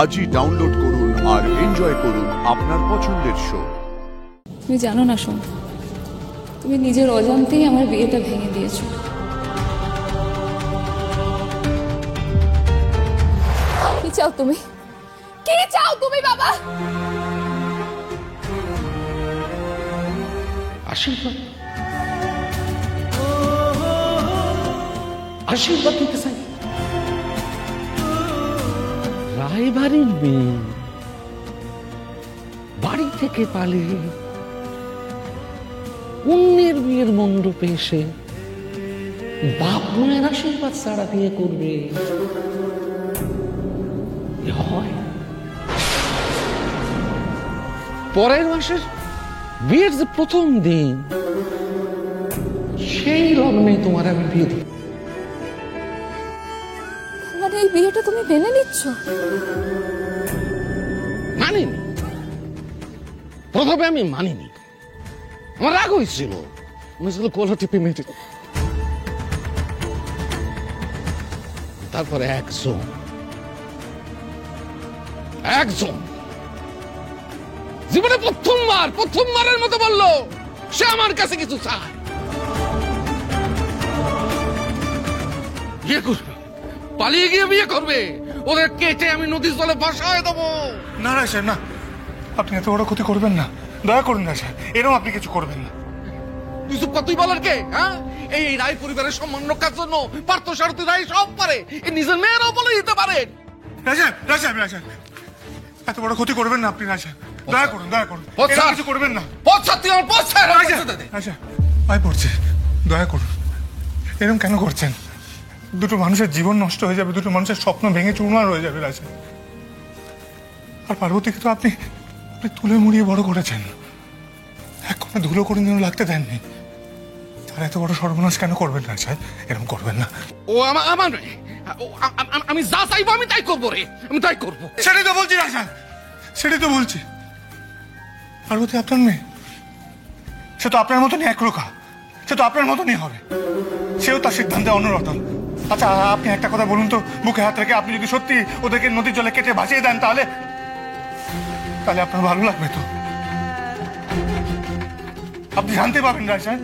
আজই ডাউনলোড করুন আর এনজয় করুন আপনার পছন্দের শো। তুমি জানো না শোন, তুমি নিজের অজান্তেই আমার বিয়েটা ভেঙে দিয়েছো। কি চাও তুমি? কি চাও তুমি বাবা? আশীর্বাদ, আশীর্বাদ দিতে চাই। রায়বাড়ির মেয়ে বাড়ি থেকে পালিয়ে অন্যের বিয়ের মণ্ডপে এসে বাপ মায়ের আশীর্বাদ ছাড়া বিয়ে করবে হয়? পরের মাসের বিয়ের যে প্রথম দিন, সেই লগ্নে তোমার আমি বিয়ে দিই। মানে এই বিয়েটা তুমি মেনে নিচ্ছ? মানিনি, প্রথমে আমি মানিনি, আমার রাগ হয়েছিল, কলা টিপে মেটে। তারপরে একজন জীবনে প্রথমবারের মতো বললো সে আমার কাছে কিছু চায়, বিয়ে করবে, পালিয়ে গিয়ে বিয়ে করবে। ওদের কেটে আমি নদীর জলে ভাসায় দেবো। না রায় সাহেব, না, আপনি এত বড় ক্ষতি করবেন না, দয়া করুন রায় সাহেব, এরকম আপনি কিছু করবেন না। তুই কতই বলার কে? হ্যাঁ, এই রায় পরিবারের সম্মান রক্ষার জন্য পার্থ সারথী রায় সব পারে, নিজের মেয়েরাও বলে দিতে পারে। রায় সাহেব, এত বড় ক্ষতি করবেন না আপনি রায় সাহেব, দয়া করুন, কিছু করবেন না। আয় পড়ছে, দয়া করুন, এরকম কেন করছেন? দুটো মানুষের জীবন নষ্ট হয়ে যাবে, দুটো মানুষের স্বপ্ন ভেঙে চুরমার হয়ে যাবে রায় সাহেব। আর পার্বতীকে তো আপনি তুলে মুড়িয়ে বড় করেছেন, এক কোণে ধুলো করে যেন লাগতে দেননি। তার এত বড় সর্বনাশ কেন করবেন রায় সাহেব? এরকম করবেন না। ও আমার আমি যা চাইবো আমি তাই করবো রে, আমি তাই করবো। সেটাই তো বলছি রায় সাহেব, সেটাই তো বলছি। পার্বতী আপনার মেয়ে, সে তো আপনার মতনই একরোখা, সে তো আপনার মতনই হবে, সেও তার সিদ্ধান্তে অনুরত। আচ্ছা আপনি একটা কথা বলুন তো, বুকে হাত রেখে, আপনি যদি সত্যি ওদেরকে নদীর জলে কেটে ভাসিয়ে দেন তাহলে আপনার ভালো লাগবে তো? আপনি জানতে পারবেন রায় সাহেব,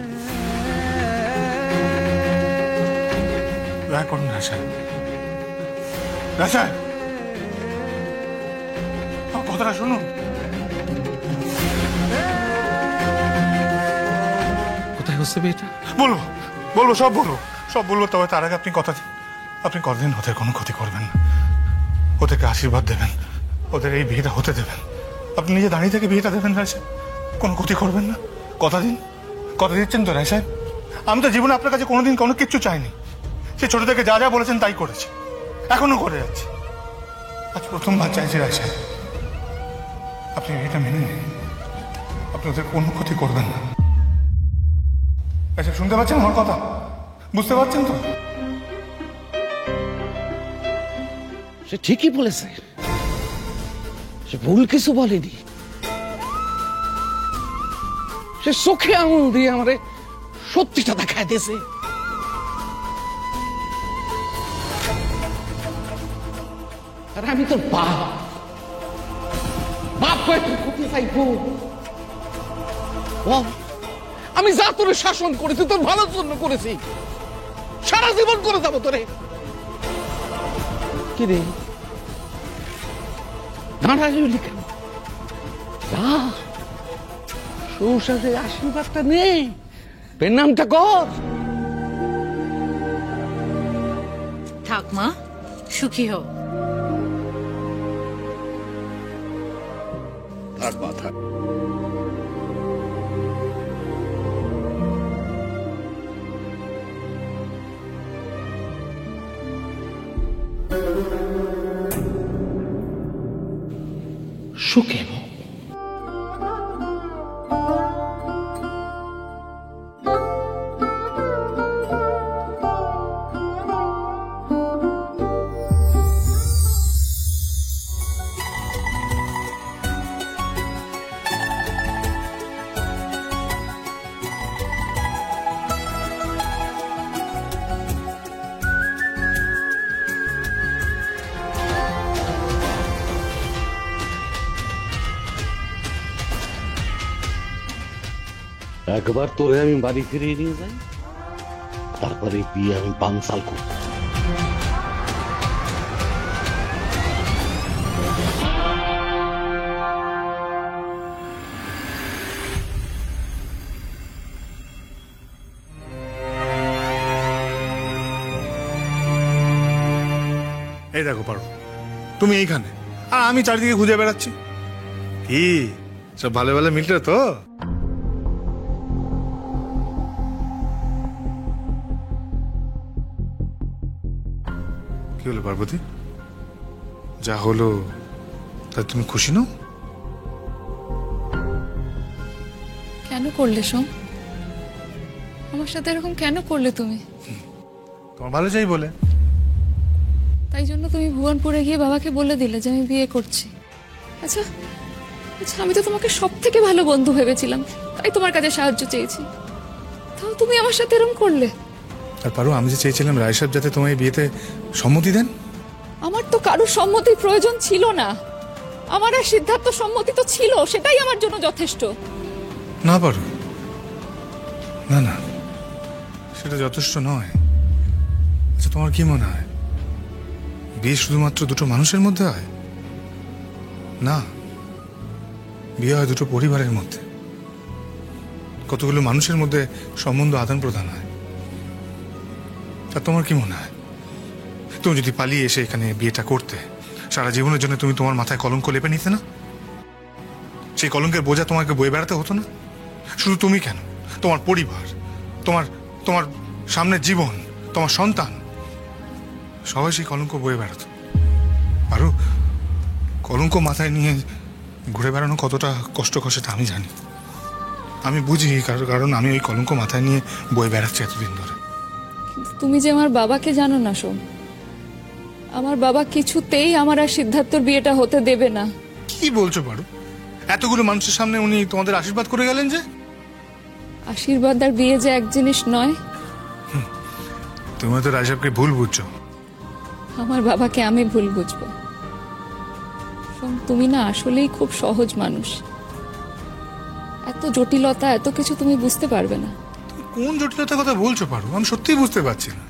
দয়া করুন রায় সাহেব, রায় সাহেব আমার কথাটা শুনুন। কোথায় হচ্ছে বিয়েটা? বলবো, সব বলবো, তবে তার আগে আপনি কথা দিন, আপনি কতদিন ওদের কোনো ক্ষতি করবেন না, ওদেরকে আশীর্বাদ দেবেন, ওদের এই বিয়েটা হতে দেবেন, আপনি নিজে দাঁড়িয়ে থেকে বিয়েটা দেবেন রায় সাহেব, কোনো ক্ষতি করবেন না। কথা দিচ্ছেন তো রায় সাহেব? আমি তো জীবনে আপনার কাছে কোনোদিন কোনো কিচ্ছু চাইনি, সে ছোট থেকে যা যা বলেছেন তাই করেছি, এখনো করে যাচ্ছি। আজ প্রথমবার চাইছি রায় সাহেব, আপনি এটা মেনে নিন, আপনি ওদের কোনো ক্ষতি করবেন না। আচ্ছা শুনতে পাচ্ছেন আমার কথা? বুঝতে পারছেন তো? সে ঠিকই বলেছে, সে ভুল কিছু বলেনি, সে চোখে আঙুল দিয়ে আমারে সত্যিটা দেখায় দিয়েছে। আর আমি তোর বাপ কয়ে তোর ক্ষতি চাইবো? আমি যা তোরে শাসন করেছি তোর ভালোর জন্য করেছি, সারা জীবন করে যাবো তোরে। কি রে দাঁড়ালি কেন? সংসারের আশীর্বাদটা নেই, পেন নামটা কর। থাক মা, সুখী হও। থাক মা, থাক। সুখে একবার তোরে আমি বাড়ি ফিরিয়ে নিয়ে যাই, তারপরে বিয়ে আমি বানসাল করব। এই দেখো পারো, তুমি এইখানে আর আমি চারিদিকে খুঁজে বেড়াচ্ছি। কি সব ভালো ভালো মিললে তো? কি হলো পার্বতী, যা হলো তা তুমি খুশি নও? কেন করলে সোম? আমার সাথে এরকম কেন করলে তুমি? তোমার ভালো চাই বলে। তাই জন্য তুমি ভুবনপুরে গিয়ে বাবাকে বলে দিলে যে আমি বিয়ে করছি। আচ্ছা আচ্ছা, আমি তো তোমাকে সব থেকে ভালো বন্ধু ভেবেছিলাম, তাই তোমার কাছে সাহায্য চেয়েছি। তাও তুমি আমার সাথে এরকম করলে। আর পারো, আমি যে চেয়েছিলাম রায় সাহেব যাতে তোমার এই বিয়েতে সম্মতি দেন। আমার তো কারোর সম্মতির প্রয়োজন ছিল না, আমার আর সিদ্ধার্থ সম্মতি তো ছিল, সেটাই আমার জন্য যথেষ্ট। না পারো, না না, সেটা যথেষ্ট নয়। আচ্ছা তোমার কি মনে হয় বিয়ে শুধুমাত্র দুটো মানুষের মধ্যে হয়? না, বিয়ে হয় দুটো পরিবারের মধ্যে, কতগুলো মানুষের মধ্যে সম্বন্ধ আদান প্রদান হয়। তা তোমার কি মনে হয় তুমি যদি পালিয়ে এসে এখানে বিয়েটা করতে, সারা জীবনের জন্য তুমি তোমার মাথায় কলঙ্ক লেপে নিতে না? সেই কলঙ্কের বোঝা তোমাকে বয়ে বেড়াতে হতো না? শুধু তুমি কেন, তোমার পরিবার, তোমার তোমার সামনের জীবন, তোমার সন্তান, সবাই সেই কলঙ্ক বয়ে বেড়াতো। আরো কলঙ্ক মাথায় নিয়ে ঘুরে বেড়ানো কতটা কষ্টকর সেটা আমি জানি, আমি বুঝি, কারণ আমি ওই কলঙ্ক মাথায় নিয়ে বয়ে বেড়াচ্ছি এতদিন ধরে। কিন্তু তুমি যে আমার বাবাকে জানো না সোম, আমার বাবা কিছুতেই আমার আর সিদ্ধার্থর বিয়েটা হতে দেবে না। কি বলছো পারো? এতগুলো মানুষের সামনে উনি তোমাদের আশীর্বাদ করে গেলেন যে। আশীর্বাদ আর বিয়ে যে এক জিনিস নয়। তুমি তো রায় সাহেবকে ভুল বুঝছো। আমার বাবাকে আমি ভুল বুঝবো? সোম, তুমি না আসলেই খুব সহজ মানুষ, এত জটিলতা এত কিছু তুমি বুঝতে পারবে না। তুমি কোন জটিলতার কথা বলছো পারো? আমি সত্যিই বুঝতে পারছি না।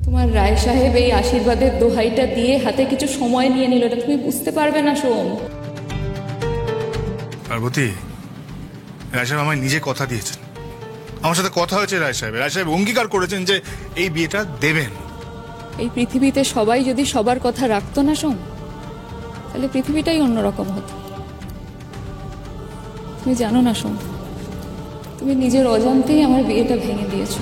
তোমার রায় সাহেব এই আশীর্বাদের দোহাইটা দিয়ে হাতে কিছু সময় নিয়ে নিল, এটা তুমি বুঝতে পারবে না সোম। পার্বতী, রায় সাহেব আমায় নিজে কথা দিয়েছেন, আমার সাথে কথা হয়েছে রায় সাহেব অঙ্গীকার করেছেন যে এই বিয়েটা দেবেন। এই পৃথিবীতে সবাই যদি সবার কথা রাখতো না সোম, তাহলে পৃথিবীটাই অন্যরকম হতো। তুমি জানো না সোম, তুমি নিজের অজান্তেই আমার বিয়েটা ভেঙে দিয়েছো।